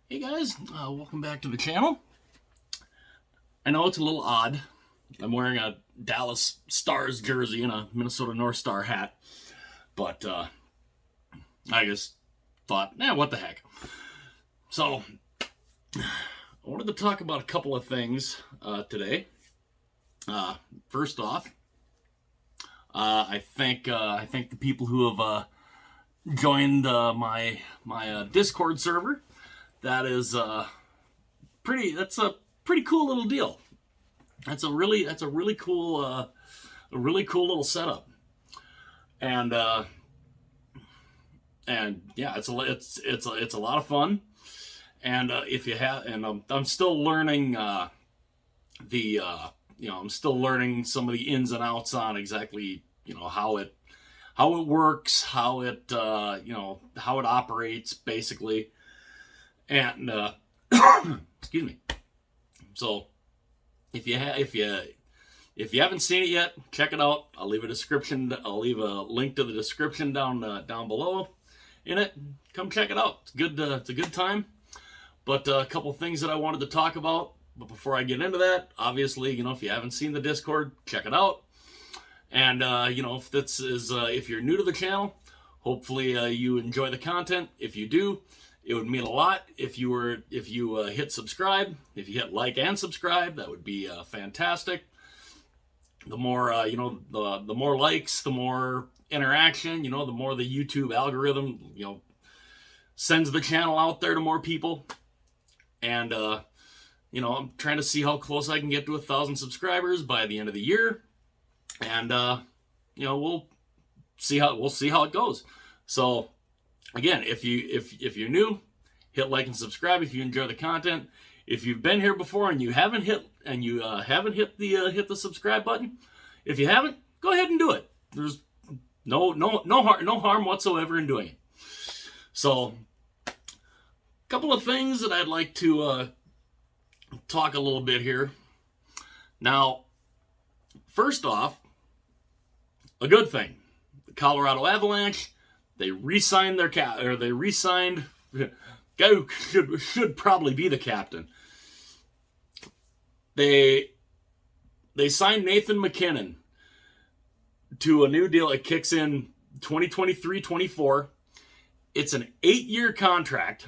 Hey guys, welcome back to the channel. I know it's a little odd. I'm wearing a Dallas Stars jersey and a Minnesota North Star hat, but I just thought, what the heck. So, I wanted to talk about a couple of things today. First off, I thank the people who have joined my Discord server. That is that's a pretty cool little deal. That's a really cool little setup. And yeah, it's a lot of fun. And if you have, and I'm still learning I'm still learning some of the ins and outs on exactly how it works, how it how it operates basically. And excuse me. So if you haven't seen it yet, check it out. I'll leave a link to the description down below in it. Come check it out. It's good. It's a good time. But a couple things that I wanted to talk about. But before I get into that, obviously, if you haven't seen the Discord, check it out. And if you're new to the channel, hopefully you enjoy the content. If you do, it would mean a lot if you hit subscribe. If you hit like and subscribe, that would be fantastic. The more the more likes, the more interaction. The more the YouTube algorithm sends the channel out there to more people. And I'm trying to see how close I can get to 1,000 subscribers by the end of the year. And we'll see how it goes. So again, if you're new, hit like and subscribe if you enjoy the content. If you've been here before and you haven't hit the subscribe button, if you haven't, go ahead and do it. There's no harm whatsoever in doing it. So, a couple of things that I'd like to talk a little bit here. Now, first off, a good thing: the Colorado Avalanche. They re-signed their guy who should probably be the captain. They signed Nathan MacKinnon to a new deal. It kicks in 2023-24. It's an 8-year contract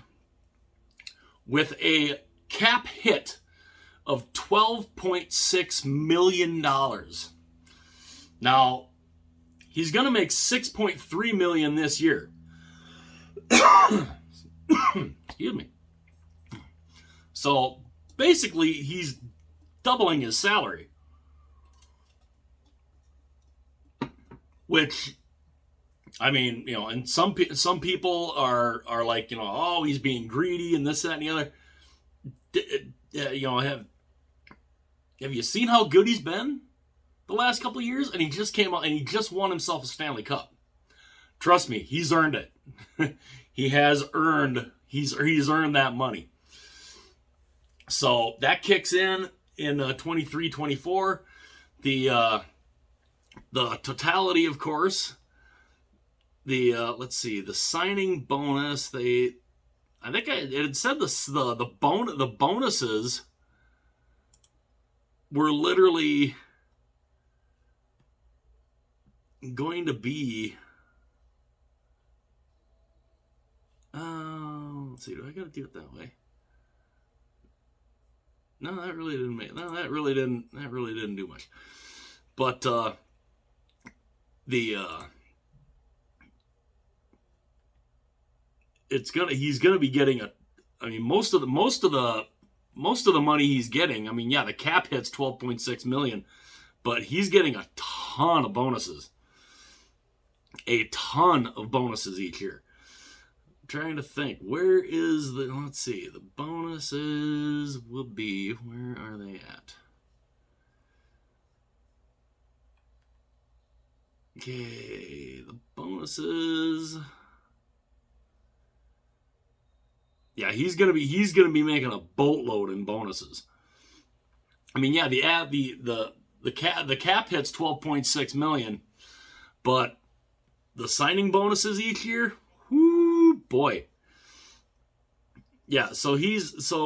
with a cap hit of $12.6 million. Now, he's going to make $6.3 million this year. Excuse me. So basically, he's doubling his salary, which, I mean, and some people are like, oh, he's being greedy and this, that, and the other. Have you seen how good he's been the last couple of years? And he just came out and he just won himself a Stanley Cup. Trust me, he's earned it. He's earned that money. So that kicks in 23-24. The totality, of course. Let's see, the signing bonus. It had said the bonuses were literally going to be. Let's see. Do I gotta do it that way? No, that really didn't do much. But he's gonna be getting most of the money he's getting. I mean, yeah, the cap hits $12.6 million, but he's getting a ton of bonuses. A ton of bonuses each year. Trying to think, where is let's see, the bonuses will be, where are they at? Okay, the bonuses. Yeah, he's gonna be making a boatload in bonuses. I mean, yeah, the cap hits $12.6 million, but the signing bonuses each year, whoo boy. Yeah, so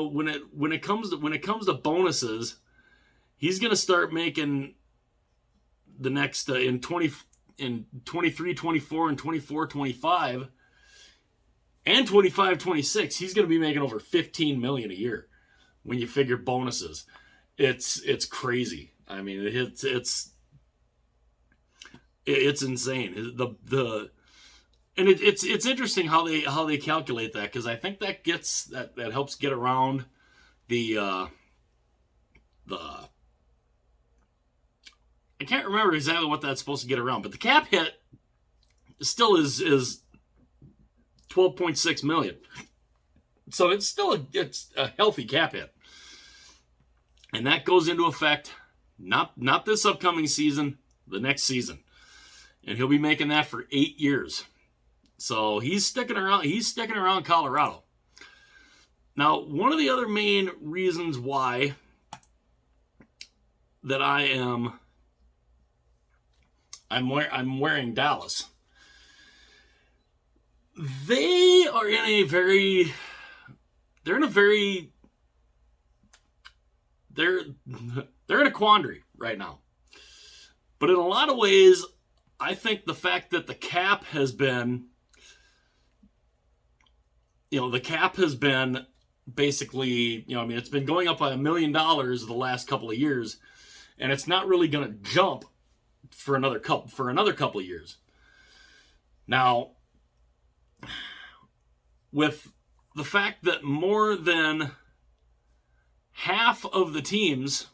when it comes to bonuses, he's going to start making the next in 23, 24 and 24, 25 and 25, 26. He's going to be making over 15 million a year when you figure bonuses. It's crazy. I mean, it's insane. It's interesting how they calculate that, because I think that helps get around the I can't remember exactly what that's supposed to get around, but the cap hit still is 12.6 million. So it's still a healthy cap hit. And that goes into effect not this upcoming season, the next season. And he'll be making that for 8 years. So he's sticking around Colorado. Now, one of the other main reasons why that I'm wearing Dallas. They're in a quandary right now. But in a lot of ways, I think the fact that the cap has been basically, it's been going up by $1 million the last couple of years, and it's not really going to jump for another couple of years. Now, with the fact that more than half of the teams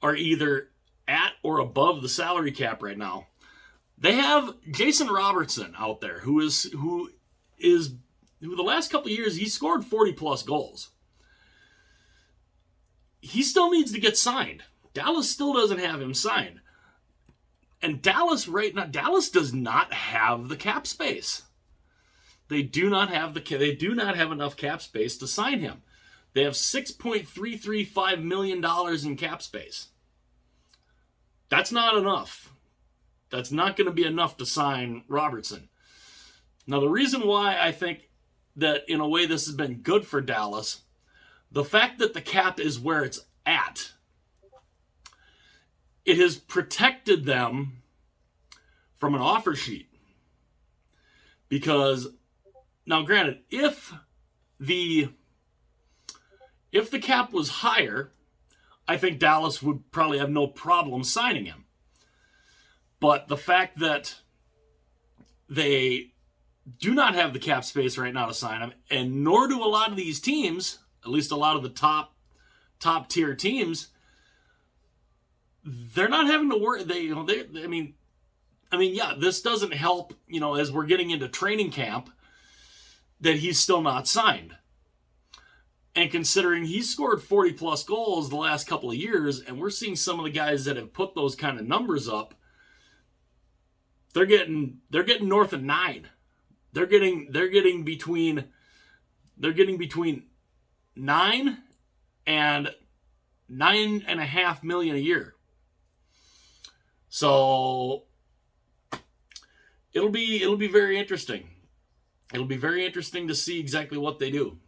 are either at or above the salary cap right now, they have Jason Robertson out there who the last couple of years he scored 40 plus goals. He still needs to get signed. Dallas still doesn't have him signed. And Dallas right now, does not have the cap space. They do not have enough cap space to sign him. They have $6.335 million in cap space. That's not enough. That's not going to be enough to sign Robertson. Now, the reason why I think that in a way this has been good for Dallas, the fact that the cap is where it's at, it has protected them from an offer sheet. Because, now granted, if the cap was higher, I think Dallas would probably have no problem signing him. But the fact that they do not have the cap space right now to sign him, and nor do a lot of these teams, at least a lot of the top tier teams, they're not having to worry. This doesn't help, as we're getting into training camp, that he's still not signed. And considering he's scored 40 plus goals the last couple of years, and we're seeing some of the guys that have put those kind of numbers up, they're getting north of 9. They're getting between 9 and $9.5 million a year. So it'll be very interesting. It'll be very interesting to see exactly what they do.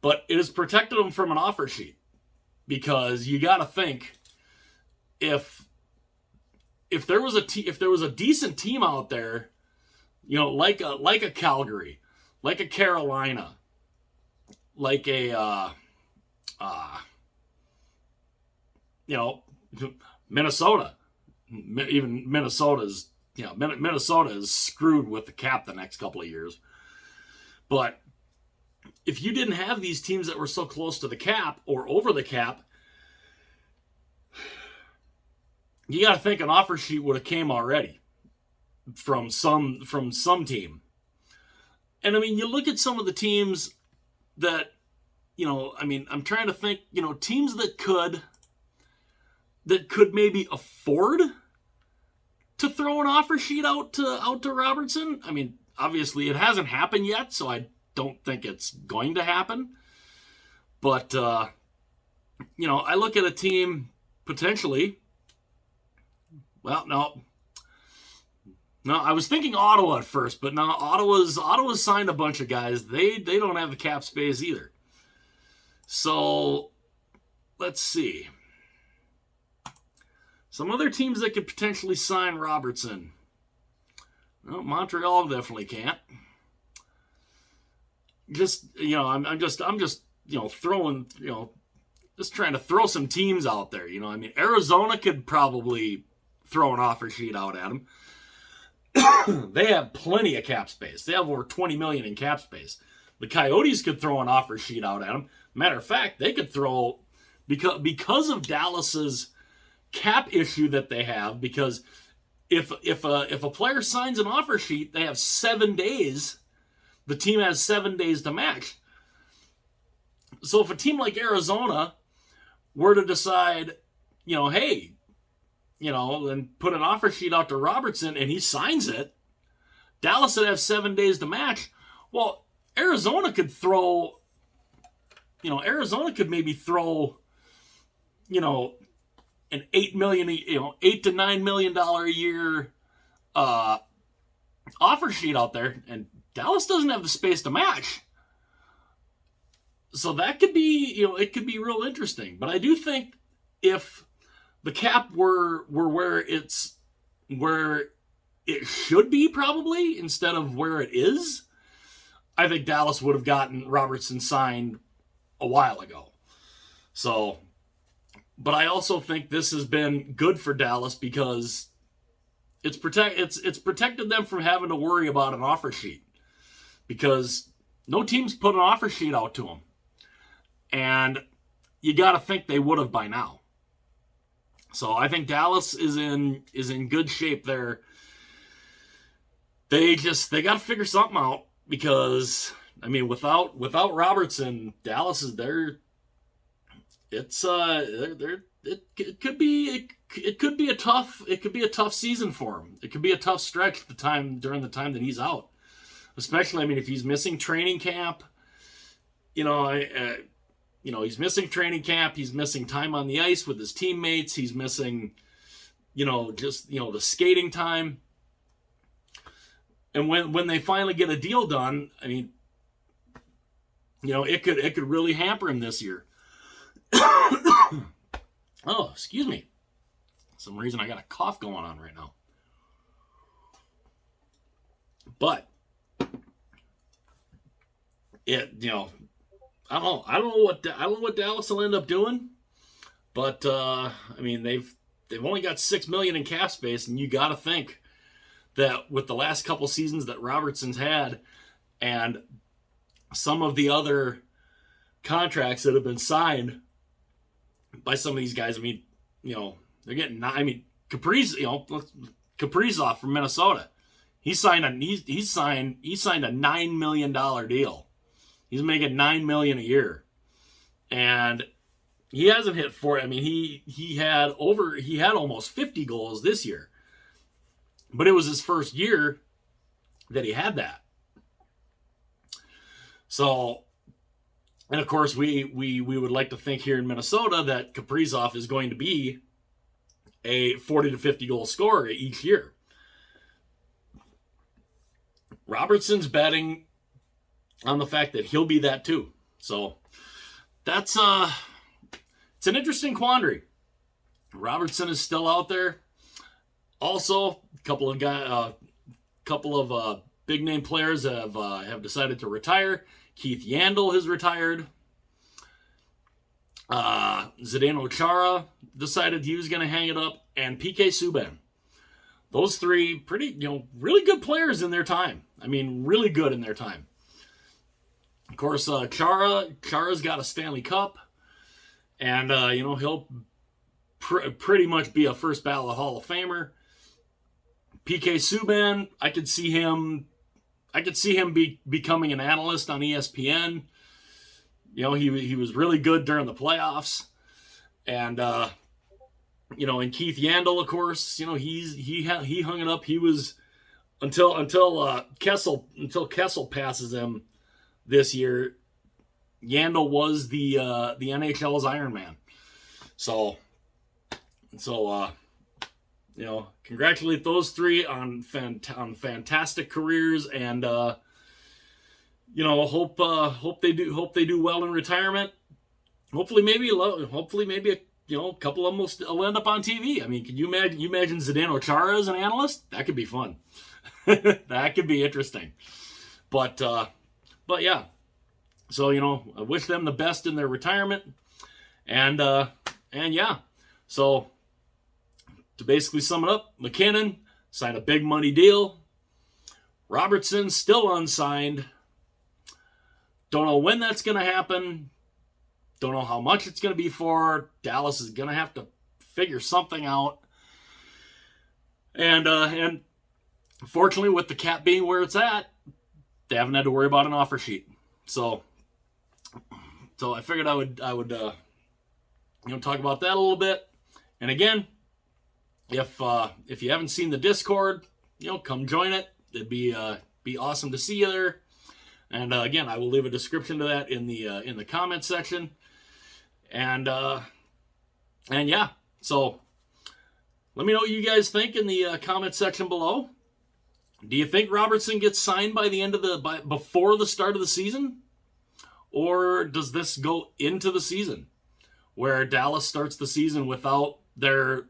But it has protected them from an offer sheet, because you got to think, if there was a decent team out there, like a Calgary, like a Carolina, like a Minnesota. Even Minnesota is screwed with the cap the next couple of years. But if you didn't have these teams that were so close to the cap or over the cap, you got to think an offer sheet would have came already from some team. And you look at some of the teams that, I'm trying to think, teams that could maybe afford to throw an offer sheet out to Robertson. Obviously it hasn't happened yet, so I don't think it's going to happen. But, I look at a team potentially. Well, no. No, I was thinking Ottawa at first, but now Ottawa's signed a bunch of guys. They don't have the cap space either. So let's see. Some other teams that could potentially sign Robertson. Well, Montreal definitely can't. Just I'm just throwing just trying to throw some teams out there. I mean, Arizona could probably throw an offer sheet out at him. They have plenty of cap space. They have over $20 million in cap space. The Coyotes could throw an offer sheet out at him. Matter of fact, they could throw, because of Dallas's cap issue that they have, because if a player signs an offer sheet, they have 7 days. The team has 7 days to match. So if a team like Arizona were to decide, hey, and put an offer sheet out to Robertson and he signs it, Dallas would have 7 days to match. Well, Arizona could maybe throw, an $8 to $9 million a year offer sheet out there, and Dallas doesn't have the space to match. So that could be, it could be real interesting. But I do think if the cap were where it should be, probably, instead of where it is, I think Dallas would have gotten Robertson signed a while ago. So, but I also think this has been good for Dallas because it's protected them from having to worry about an offer sheet, because no team's put an offer sheet out to them, and you got to think they would have by now. So I think Dallas is in good shape there. They got to figure something out, because I mean, without Robertson, Dallas is there. It could be a tough season for him. It could be a tough stretch during the time that he's out. Especially, I mean, if he's missing training camp, he's missing training camp. He's missing time on the ice with his teammates. He's missing, the skating time. And when they finally get a deal done, I mean, it could really hamper him this year. Oh, excuse me. For some reason I got a cough going on right now. But I don't know what Dallas will end up doing. But I mean, they've only got $6 million in cap space, and you got to think that with the last couple seasons that Robertson's had, and some of the other contracts that have been signed by some of these guys, I mean, they're getting. I mean, Kaprizov from Minnesota, he signed a $9 million deal. He's making $9 million a year, and he hasn't hit 40. I mean, he had almost 50 goals this year, but it was his first year that he had that. So, and of course, we would like to think here in Minnesota that Kaprizov is going to be a 40 to 50 goal scorer each year. Robertson's betting on the fact that he'll be that too. So that's it's an interesting quandary. Robertson is still out there. Also, a couple of big name players have decided to retire. Keith Yandel has retired. Zdeno Chara decided he was going to hang it up, and PK Subban. Those three pretty, really good players in their time. I mean, really good in their time. Of course, Chara's got a Stanley Cup, and he'll pretty much be a first ballot Hall of Famer. PK Subban, I could see him becoming an analyst on ESPN. He was really good during the playoffs, and and Keith Yandel, of course, he hung it up. He was until Kessel passes him this year. Yandel was the NHL's Iron Man. So congratulate those three on fantastic careers, and hope they do well in retirement. Hopefully, maybe a couple of them will end up on TV. I mean, can you imagine Zdeno Chara as an analyst? That could be fun. That could be interesting. But yeah. So, I wish them the best in their retirement. And yeah. So, to basically sum it up, MacKinnon signed a big money deal. Robertson still unsigned. Don't know when that's going to happen. Don't know how much it's going to be for. Dallas is going to have to figure something out. And fortunately, with the cap being where it's at, they haven't had to worry about an offer sheet. So I figured I would talk about that a little bit. And again, if you haven't seen the Discord, come join it. It'd be awesome to see you there. And again, I will leave a description to that in the comment section. And yeah, so let me know what you guys think in the comment section below. Do you think Robertson gets signed before the start of the season? Or does this go into the season where Dallas starts the season without their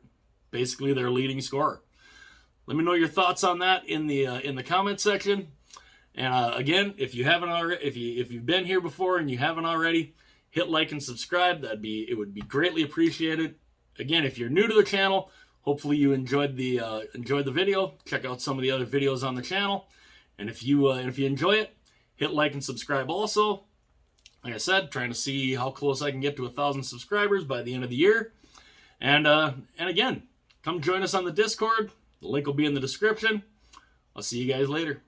leading scorer? Let me know your thoughts on that in the comment section. And again, if you haven't already, if you've been here before and you haven't already, hit like and subscribe. It would be greatly appreciated. Again, if you're new to the channel, hopefully you enjoyed the video. Check out some of the other videos on the channel. And if you enjoy it, hit like and subscribe also. Like I said, trying to see how close I can get to 1,000 subscribers by the end of the year. And again, come join us on the Discord. The link will be in the description. I'll see you guys later.